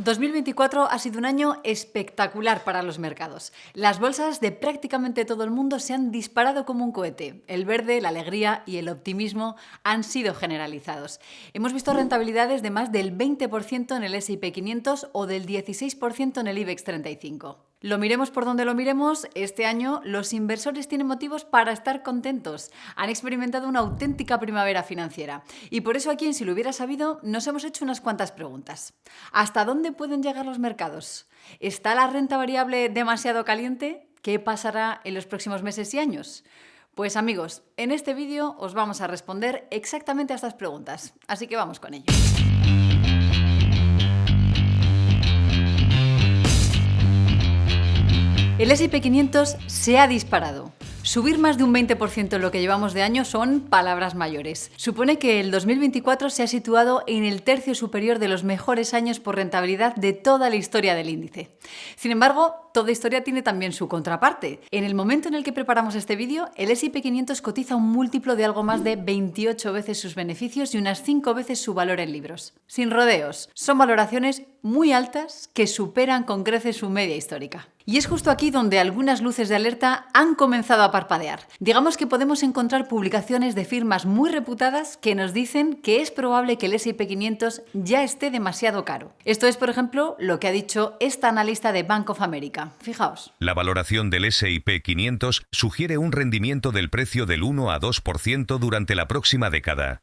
2024 ha sido un año espectacular para los mercados. Las bolsas de prácticamente todo el mundo se han disparado como un cohete. El verde, la alegría y el optimismo han sido generalizados. Hemos visto rentabilidades de más del 20% en el S&P 500 o del 16% en el IBEX 35. Lo miremos por donde lo miremos, este año los inversores tienen motivos para estar contentos. Han experimentado una auténtica primavera financiera. Y por eso aquí en Si lo hubiera sabido nos hemos hecho unas cuantas preguntas. ¿Hasta dónde pueden llegar los mercados? ¿Está la renta variable demasiado caliente? ¿Qué pasará en los próximos meses y años? Pues amigos, en este vídeo os vamos a responder exactamente a estas preguntas. Así que vamos con ello. El S&P 500 se ha disparado. Subir más de un 20% en lo que llevamos de año son palabras mayores. Supone que el 2024 se ha situado en el tercio superior de los mejores años por rentabilidad de toda la historia del índice. Sin embargo, toda historia tiene también su contraparte. En el momento en el que preparamos este vídeo, el S&P 500 cotiza un múltiplo de algo más de 28 veces sus beneficios y unas 5 veces su valor en libros. Sin rodeos, son valoraciones muy altas que superan con creces su media histórica. Y es justo aquí donde algunas luces de alerta han comenzado a parpadear. Digamos que podemos encontrar publicaciones de firmas muy reputadas que nos dicen que es probable que el S&P 500 ya esté demasiado caro. Esto es, por ejemplo, lo que ha dicho esta analista de Bank of America. Fijaos. La valoración del S&P 500 sugiere un rendimiento del precio del 1 a 2% durante la próxima década.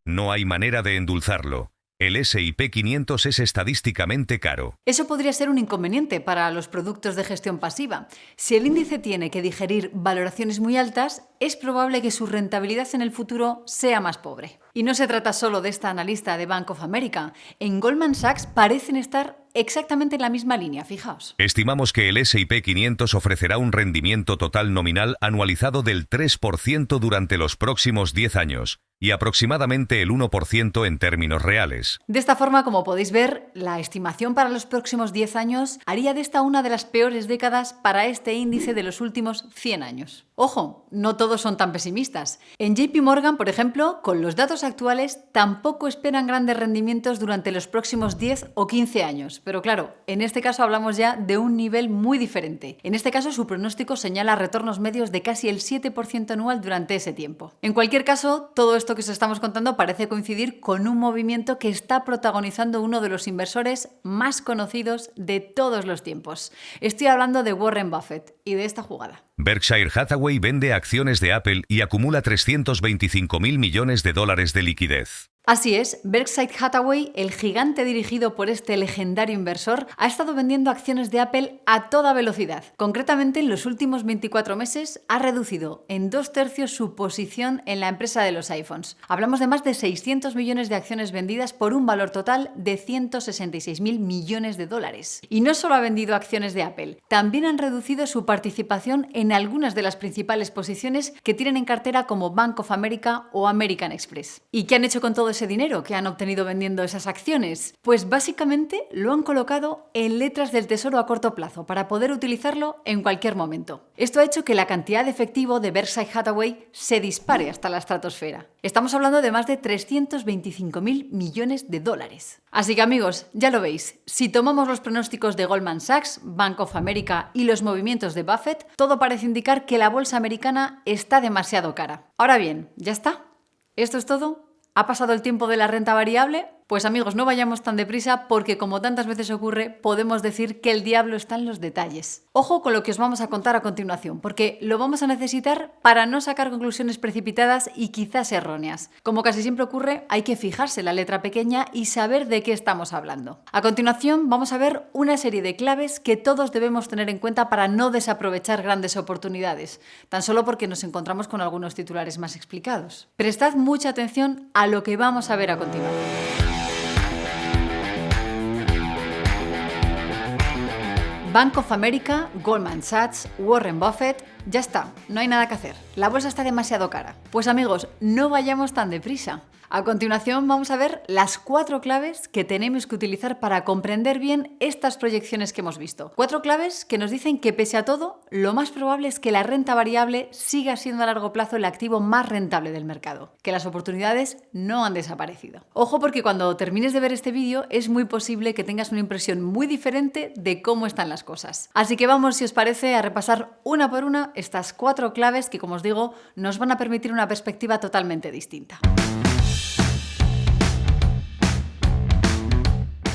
No hay manera de endulzarlo. El S&P 500 es estadísticamente caro. Eso podría ser un inconveniente para los productos de gestión pasiva. Si el índice tiene que digerir valoraciones muy altas, es probable que su rentabilidad en el futuro sea más pobre. Y no se trata solo de esta analista de Bank of America. En Goldman Sachs parecen estar exactamente en la misma línea, fijaos. Estimamos que el S&P 500 ofrecerá un rendimiento total nominal anualizado del 3% durante los próximos 10 años y aproximadamente el 1% en términos reales. De esta forma, como podéis ver, la estimación para los próximos 10 años haría de esta una de las peores décadas para este índice de los últimos 100 años. Ojo, no todos son tan pesimistas. En JP Morgan, por ejemplo, con los datos actuales, tampoco esperan grandes rendimientos durante los próximos 10 o 15 años. Pero claro, en este caso hablamos ya de un nivel muy diferente. En este caso, su pronóstico señala retornos medios de casi el 7% anual durante ese tiempo. En cualquier caso, todo esto que os estamos contando parece coincidir con un movimiento que está protagonizando uno de los inversores más conocidos de todos los tiempos. Estoy hablando de Warren Buffett y de esta jugada. Berkshire Hathaway vende acciones de Apple y acumula 325.000 millones de dólares de liquidez. Así es, Berkshire Hathaway, el gigante dirigido por este legendario inversor, ha estado vendiendo acciones de Apple a toda velocidad. Concretamente, en los últimos 24 meses ha reducido en 2/3 su posición en la empresa de los iPhones. Hablamos de más de 600 millones de acciones vendidas por un valor total de 166.000 millones de dólares. Y no solo ha vendido acciones de Apple, también han reducido su participación en algunas de las principales posiciones que tienen en cartera como Bank of America o American Express. ¿Y qué han hecho con todo ese dinero que han obtenido vendiendo esas acciones? Pues básicamente lo han colocado en letras del tesoro a corto plazo para poder utilizarlo en cualquier momento. Esto ha hecho que la cantidad de efectivo de Berkshire Hathaway se dispare hasta la estratosfera. Estamos hablando de más de 325.000 millones de dólares. Así que amigos, ya lo veis, si tomamos los pronósticos de Goldman Sachs, Bank of America y los movimientos de Buffett, todo parece indicar que la bolsa americana está demasiado cara. Ahora bien, ¿ya está? ¿Esto es todo? ¿Ha pasado el tiempo de la renta variable? Pues amigos, no vayamos tan deprisa porque, como tantas veces ocurre, podemos decir que el diablo está en los detalles. Ojo con lo que os vamos a contar a continuación, porque lo vamos a necesitar para no sacar conclusiones precipitadas y quizás erróneas. Como casi siempre ocurre, hay que fijarse en la letra pequeña y saber de qué estamos hablando. A continuación, vamos a ver una serie de claves que todos debemos tener en cuenta para no desaprovechar grandes oportunidades, tan solo porque nos encontramos con algunos titulares más explicados. Prestad mucha atención a lo que vamos a ver a continuación. Bank of America, Goldman Sachs, Warren Buffett, ya está, no hay nada que hacer. La bolsa está demasiado cara. Pues amigos, no vayamos tan deprisa. A continuación vamos a ver las 4 claves que tenemos que utilizar para comprender bien estas proyecciones que hemos visto. 4 claves que nos dicen que pese a todo, lo más probable es que la renta variable siga siendo a largo plazo el activo más rentable del mercado, que las oportunidades no han desaparecido. Ojo, porque cuando termines de ver este vídeo es muy posible que tengas una impresión muy diferente de cómo están las cosas. Así que vamos, si os parece, a repasar una por una estas 4 claves que, como os digo, nos van a permitir una perspectiva totalmente distinta.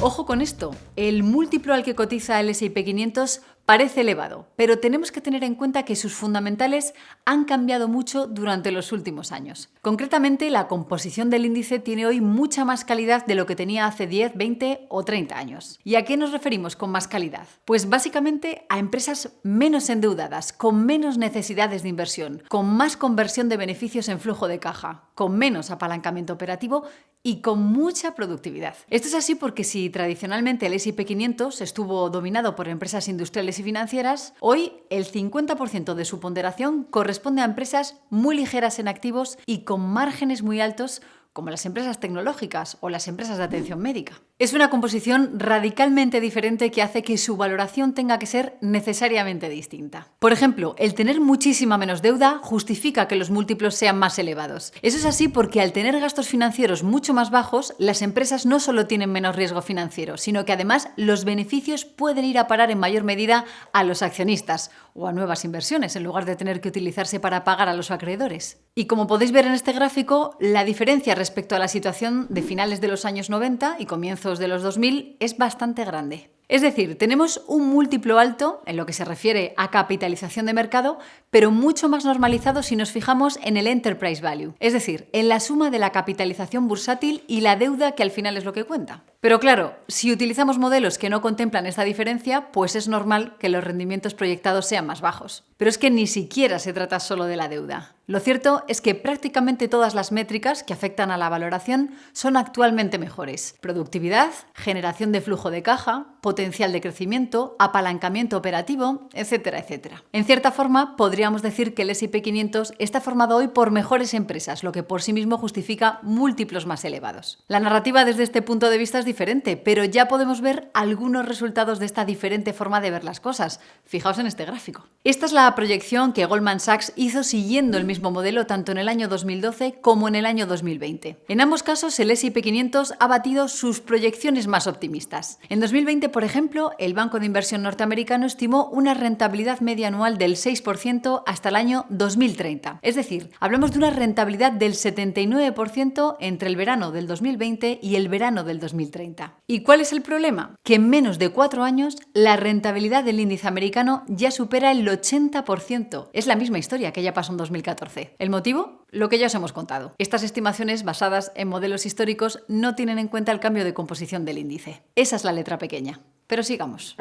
Ojo con esto, el múltiplo al que cotiza el S&P 500 parece elevado, pero tenemos que tener en cuenta que sus fundamentales han cambiado mucho durante los últimos años. Concretamente, la composición del índice tiene hoy mucha más calidad de lo que tenía hace 10, 20 o 30 años. ¿Y a qué nos referimos con más calidad? Pues básicamente a empresas menos endeudadas, con menos necesidades de inversión, con más conversión de beneficios en flujo de caja, con menos apalancamiento operativo y con mucha productividad. Esto es así porque si tradicionalmente el S&P 500 estuvo dominado por empresas industriales y financieras, hoy el 50% de su ponderación corresponde a empresas muy ligeras en activos y con márgenes muy altos, como las empresas tecnológicas o las empresas de atención médica. Es una composición radicalmente diferente que hace que su valoración tenga que ser necesariamente distinta. Por ejemplo, el tener muchísima menos deuda justifica que los múltiplos sean más elevados. Eso es así porque al tener gastos financieros mucho más bajos, las empresas no solo tienen menos riesgo financiero, sino que además los beneficios pueden ir a parar en mayor medida a los accionistas o a nuevas inversiones, en lugar de tener que utilizarse para pagar a los acreedores. Y como podéis ver en este gráfico, la diferencia respecto a la situación de finales de los años 90 y comienzos de los 2000 es bastante grande. Es decir, tenemos un múltiplo alto en lo que se refiere a capitalización de mercado, pero mucho más normalizado si nos fijamos en el enterprise value, es decir, en la suma de la capitalización bursátil y la deuda, que al final es lo que cuenta. Pero claro, si utilizamos modelos que no contemplan esta diferencia, pues es normal que los rendimientos proyectados sean más bajos. Pero es que ni siquiera se trata solo de la deuda. Lo cierto es que prácticamente todas las métricas que afectan a la valoración son actualmente mejores. Productividad, generación de flujo de caja, potencial de crecimiento, apalancamiento operativo, etcétera, etcétera. En cierta forma, podríamos decir que el S&P 500 está formado hoy por mejores empresas, lo que por sí mismo justifica múltiplos más elevados. La narrativa desde este punto de vista es diferente, pero ya podemos ver algunos resultados de esta diferente forma de ver las cosas. Fijaos en este gráfico. Esta es la proyección que Goldman Sachs hizo siguiendo el mismo modelo tanto en el año 2012 como en el año 2020. En ambos casos, el S&P 500 ha batido sus proyecciones más optimistas. En 2020, por ejemplo, el banco de inversión norteamericano estimó una rentabilidad media anual del 6% hasta el año 2030. Es decir, hablamos de una rentabilidad del 79% entre el verano del 2020 y el verano del 2030. ¿Y cuál es el problema? Que en menos de 4 años la rentabilidad del índice americano ya supera el 80%. Es la misma historia que ya pasó en 2014. ¿El motivo? Lo que ya os hemos contado. Estas estimaciones basadas en modelos históricos no tienen en cuenta el cambio de composición del índice. Esa es la letra pequeña. Pero sigamos.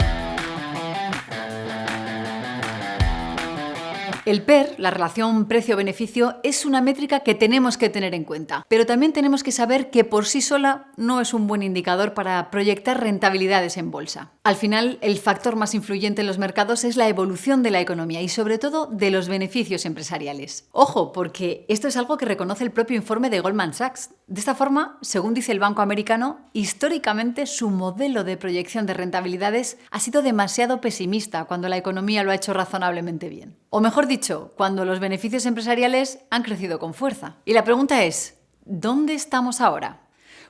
El PER, la relación precio-beneficio, es una métrica que tenemos que tener en cuenta, pero también tenemos que saber que por sí sola no es un buen indicador para proyectar rentabilidades en bolsa. Al final, el factor más influyente en los mercados es la evolución de la economía y sobre todo de los beneficios empresariales. Ojo, porque esto es algo que reconoce el propio informe de Goldman Sachs. De esta forma, según dice el banco americano, históricamente su modelo de proyección de rentabilidades ha sido demasiado pesimista cuando la economía lo ha hecho razonablemente bien. O mejor dicho, cuando los beneficios empresariales han crecido con fuerza. Y la pregunta es, ¿dónde estamos ahora?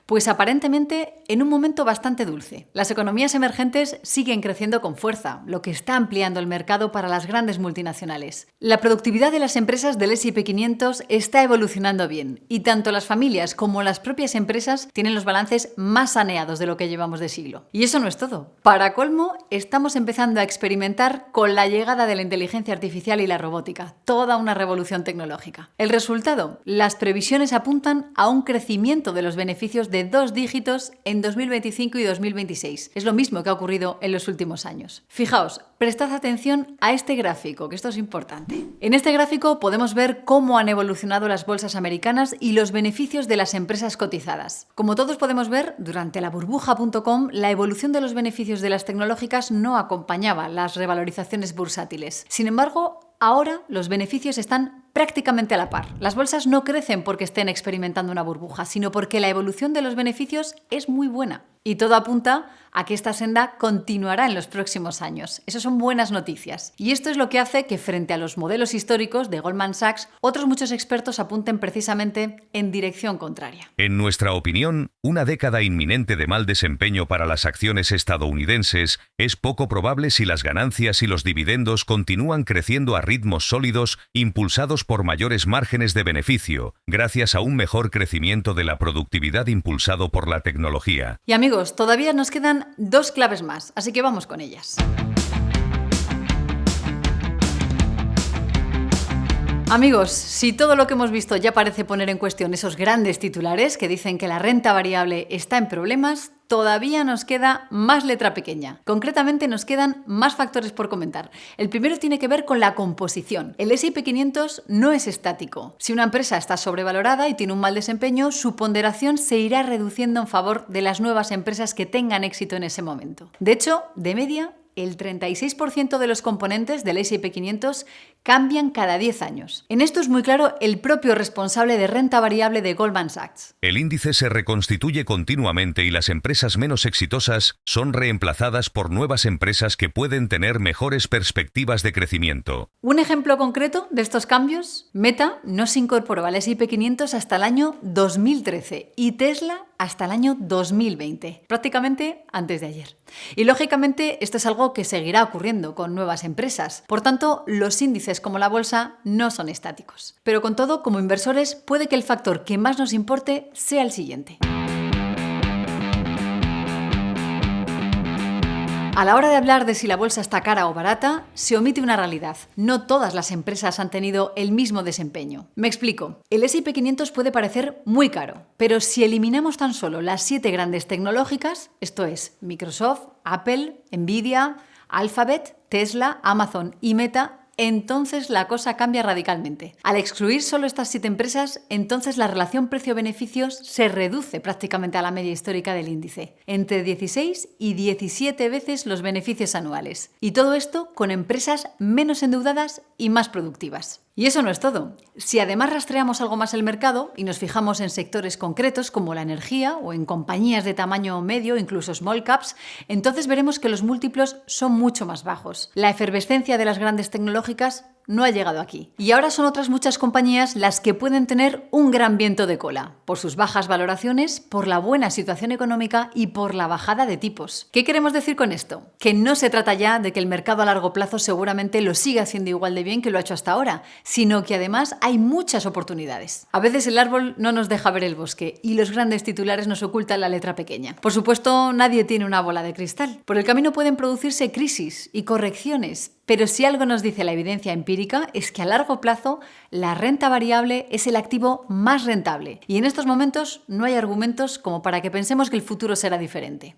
Pues aparentemente en un momento bastante dulce. Las economías emergentes siguen creciendo con fuerza, lo que está ampliando el mercado para las grandes multinacionales. La productividad de las empresas del S&P 500 está evolucionando bien y tanto las familias como las propias empresas tienen los balances más saneados de lo que llevamos de siglo. Y eso no es todo. Para colmo, estamos empezando a experimentar con la llegada de la inteligencia artificial y la robótica, toda una revolución tecnológica. El resultado, las previsiones apuntan a un crecimiento de los beneficios de 2 dígitos en 2025 y 2026. Es lo mismo que ha ocurrido en los últimos años. Fijaos, prestad atención a este gráfico, que esto es importante. En este gráfico podemos ver cómo han evolucionado las bolsas americanas y los beneficios de las empresas cotizadas. Como todos podemos ver, durante la burbuja.com, la evolución de los beneficios de las tecnológicas no acompañaba las revalorizaciones bursátiles. Sin embargo, ahora los beneficios están prácticamente a la par. Las bolsas no crecen porque estén experimentando una burbuja, sino porque la evolución de los beneficios es muy buena. Y todo apunta a que esta senda continuará en los próximos años. Eso son buenas noticias. Y esto es lo que hace que frente a los modelos históricos de Goldman Sachs, otros muchos expertos apunten precisamente en dirección contraria. En nuestra opinión, una década inminente de mal desempeño para las acciones estadounidenses es poco probable si las ganancias y los dividendos continúan creciendo a ritmos sólidos, impulsados por mayores márgenes de beneficio, gracias a un mejor crecimiento de la productividad impulsado por la tecnología. Y amigos, todavía nos quedan 2 claves más, así que vamos con ellas. Amigos, si todo lo que hemos visto ya parece poner en cuestión esos grandes titulares que dicen que la renta variable está en problemas, todavía nos queda más letra pequeña. Concretamente nos quedan más factores por comentar. El primero tiene que ver con la composición. El S&P 500 no es estático. Si una empresa está sobrevalorada y tiene un mal desempeño, su ponderación se irá reduciendo en favor de las nuevas empresas que tengan éxito en ese momento. De hecho, de media, el 36% de los componentes del S&P 500 cambian cada 10 años. En esto es muy claro el propio responsable de renta variable de Goldman Sachs. El índice se reconstituye continuamente y las empresas menos exitosas son reemplazadas por nuevas empresas que pueden tener mejores perspectivas de crecimiento. Un ejemplo concreto de estos cambios: Meta no se incorporó al S&P 500 hasta el año 2013 y Tesla hasta el año 2020, prácticamente antes de ayer. Y lógicamente esto es algo que seguirá ocurriendo con nuevas empresas. Por tanto, los índices como la bolsa no son estáticos. Pero con todo, como inversores, puede que el factor que más nos importe sea el siguiente. A la hora de hablar de si la bolsa está cara o barata, se omite una realidad. No todas las empresas han tenido el mismo desempeño. Me explico. El S&P 500 puede parecer muy caro, pero si eliminamos tan solo las 7 grandes tecnológicas, esto es Microsoft, Apple, Nvidia, Alphabet, Tesla, Amazon y Meta, entonces la cosa cambia radicalmente. Al excluir solo estas 7 empresas, entonces la relación precio-beneficios se reduce prácticamente a la media histórica del índice, entre 16 y 17 veces los beneficios anuales. Y todo esto con empresas menos endeudadas y más productivas. Y eso no es todo. Si además rastreamos algo más el mercado y nos fijamos en sectores concretos como la energía o en compañías de tamaño medio, incluso small caps, entonces veremos que los múltiplos son mucho más bajos. La efervescencia de las grandes tecnológicas no ha llegado aquí. Y ahora son otras muchas compañías las que pueden tener un gran viento de cola, por sus bajas valoraciones, por la buena situación económica y por la bajada de tipos. ¿Qué queremos decir con esto? Que no se trata ya de que el mercado a largo plazo seguramente lo siga haciendo igual de bien que lo ha hecho hasta ahora, sino que además hay muchas oportunidades. A veces el árbol no nos deja ver el bosque y los grandes titulares nos ocultan la letra pequeña. Por supuesto, nadie tiene una bola de cristal. Por el camino pueden producirse crisis y correcciones, pero si algo nos dice la evidencia empírica es que a largo plazo la renta variable es el activo más rentable y en estos momentos no hay argumentos como para que pensemos que el futuro será diferente.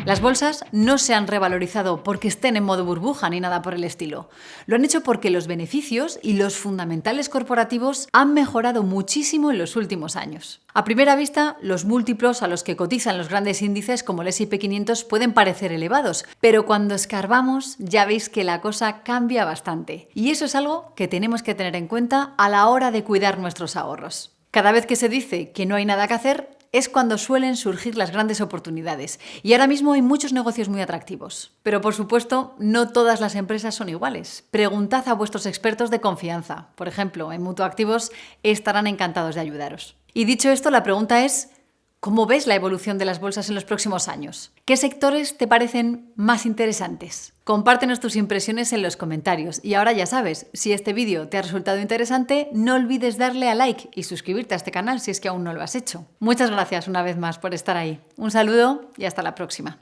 Las bolsas no se han revalorizado porque estén en modo burbuja ni nada por el estilo. Lo han hecho porque los beneficios y los fundamentales corporativos han mejorado muchísimo en los últimos años. A primera vista, los múltiplos a los que cotizan los grandes índices como el S&P 500 pueden parecer elevados, pero cuando escarbamos ya veis que la cosa cambia bastante. Y eso es algo que tenemos que tener en cuenta a la hora de cuidar nuestros ahorros. Cada vez que se dice que no hay nada que hacer, es cuando suelen surgir las grandes oportunidades. Y ahora mismo hay muchos negocios muy atractivos. Pero por supuesto, no todas las empresas son iguales. Preguntad a vuestros expertos de confianza. Por ejemplo, en Mutuactivos estarán encantados de ayudaros. Y dicho esto, la pregunta es: ¿cómo ves la evolución de las bolsas en los próximos años? ¿Qué sectores te parecen más interesantes? Compártenos tus impresiones en los comentarios. Y ahora ya sabes, si este vídeo te ha resultado interesante, no olvides darle a like y suscribirte a este canal si es que aún no lo has hecho. Muchas gracias una vez más por estar ahí. Un saludo y hasta la próxima.